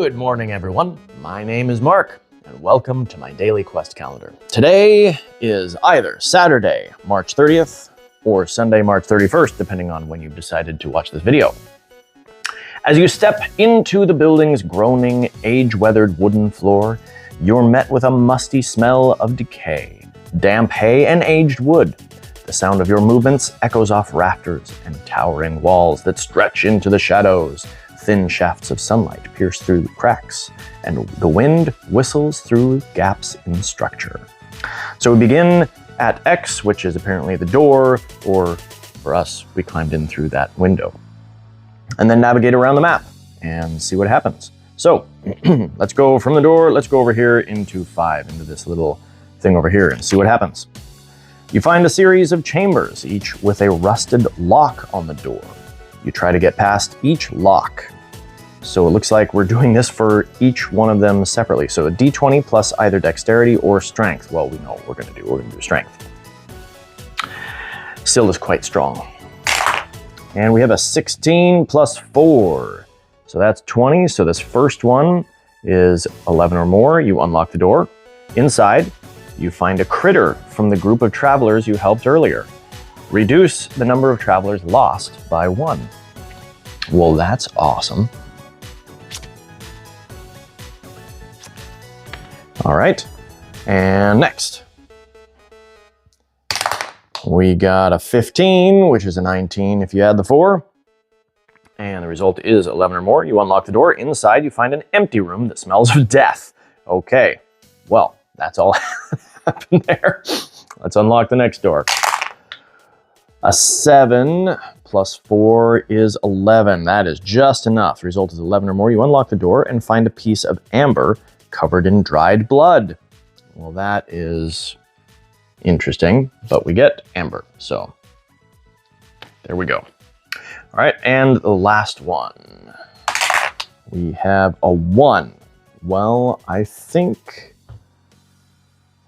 Good morning, everyone. My name is Mark, and welcome to my daily quest calendar. Today is either Saturday, March 30th, or Sunday, March 31st, depending on when you've decided to watch this video. As you step into the building's groaning, age-weathered wooden floor, you're met with a musty smell of decay, damp hay, and aged wood. The sound of your movements echoes off rafters and towering walls that stretch into the shadows. Thin shafts of sunlight pierce through cracks, and the wind whistles through gaps in structure. So we begin at X, which is apparently the door, or for us, we climbed in through that window. And then navigate around the map and see what happens. So let's go from the door, let's go over here into 5, into this little thing over here and see what happens. You find a series of chambers, each with a rusted lock on the door. You try to get past each lock. So it looks like we're doing this for each one of them separately. So a d20 plus either dexterity or strength. Well, we know what we're going to do. We're going to do strength. Still is quite strong. And we have a 16 plus 4. So that's 20. So this first one is 11 or more. You unlock the door. Inside, you find a critter from the group of travelers you helped earlier. Reduce the number of travelers lost by 1. Well, that's awesome. All right, and next. We got a 15, which is a 19 if you add the 4. And the result is 11 or more. You unlock the door. Inside, you find an empty room that smells of death. Okay, well, that's all happened there. Let's unlock the next door. A 7 plus 4 is 11. That is just enough. The result is 11 or more. You unlock the door and find a piece of amber covered in dried blood. Well, that is interesting, but we get amber. So there we go. All right, and the last one. We have a 1. Well, I think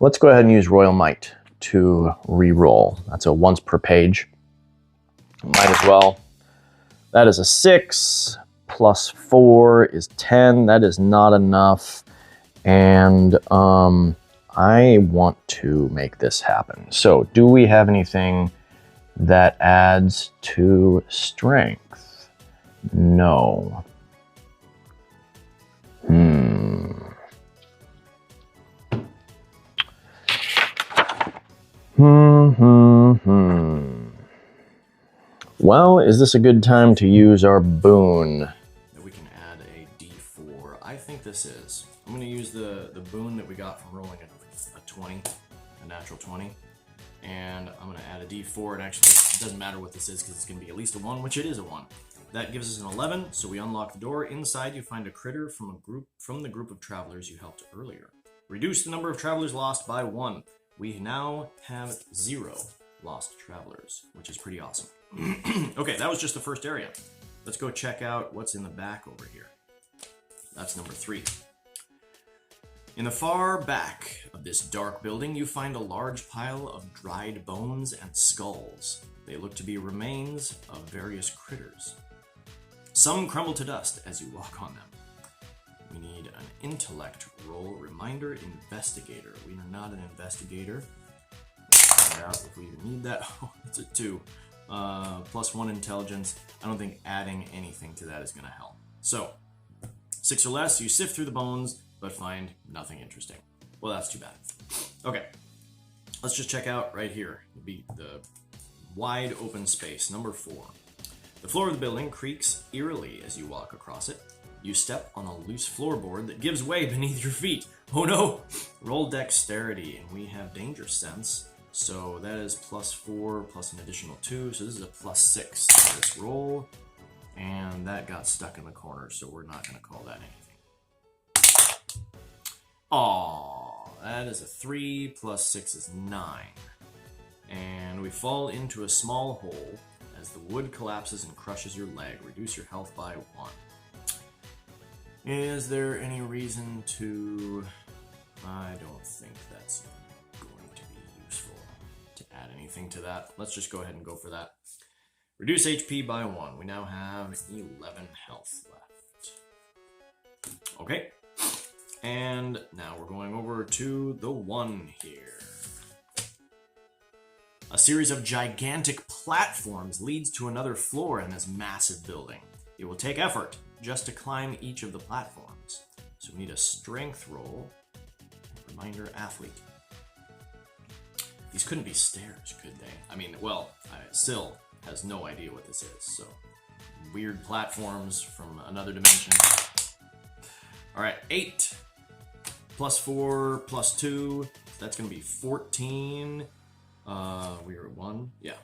let's go ahead and use Royal Might to re-roll. That's a once per page. Might as well. That is a 6 plus 4 is 10. That is not enough. And I want to make this happen. So do we have anything that adds to strength? No. Well, is this a good time to use our boon? That we can add a d4. I think this is. I'm going to use the boon that we got from rolling a 20, a natural 20. And I'm going to add a d4. And actually, it doesn't matter what this is because it's going to be at least a 1, which it is a 1. That gives us an 11, so we unlock the door. Inside, you find a critter from the group of travelers you helped earlier. Reduce the number of travelers lost by 1. We now have 0 lost travelers, which is pretty awesome. Okay, that was just the first area. Let's go check out what's in the back over here. That's number 3. In the far back of this dark building, you find a large pile of dried bones and skulls. They look to be remains of various critters. Some crumble to dust as you walk on them. We need an intellect roll. Reminder, investigator. We are not an investigator. Let's find out if we even need that. Oh, it's a 2. Plus 1 intelligence. I don't think adding anything to that is going to help. So, 6 or less, you sift through the bones, but find nothing interesting. Well, that's too bad. Okay, let's just check out right here. It'll be the wide open space, number 4. The floor of the building creaks eerily as you walk across it. You step on a loose floorboard that gives way beneath your feet. Oh no! Roll dexterity, and we have danger sense. So that is plus 4 plus an additional 2. So this is a plus 6 for this roll. And that got stuck in the corner, so we're not going to call that anything. Aww, that is a 3 plus 6 is 9. And we fall into a small hole as the wood collapses and crushes your leg. Reduce your health by 1. Is there any reason to... I don't think that's going to be useful to add anything to that. Let's just go ahead and go for that. Reduce HP by 1. We now have 11 health left. Okay. And now we're going over to the 1 here. A series of gigantic platforms leads to another floor in this massive building. It will take effort just to climb each of the platforms. So we need a strength roll. Reminder, athlete. These couldn't be stairs, could they? I mean, well, Syl has no idea what this is, so weird platforms from another dimension. All right, 8 plus 4 plus 2. That's going to be 14. We are at 1. Yeah.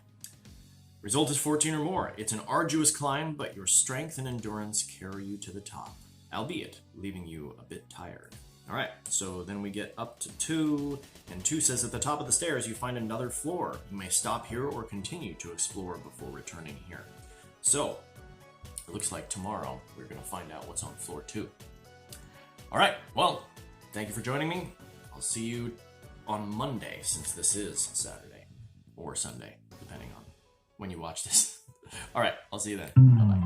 Result is 14 or more. It's an arduous climb, but your strength and endurance carry you to the top, albeit leaving you a bit tired. All right, so then we get up to 2, and 2 says at the top of the stairs you find another floor. You may stop here or continue to explore before returning here. So, it looks like tomorrow we're going to find out what's on floor 2. All right, well, thank you for joining me. I'll see you on Monday, since this is Saturday, or Sunday, depending on when you watch this. All right, I'll see you then. Bye-bye.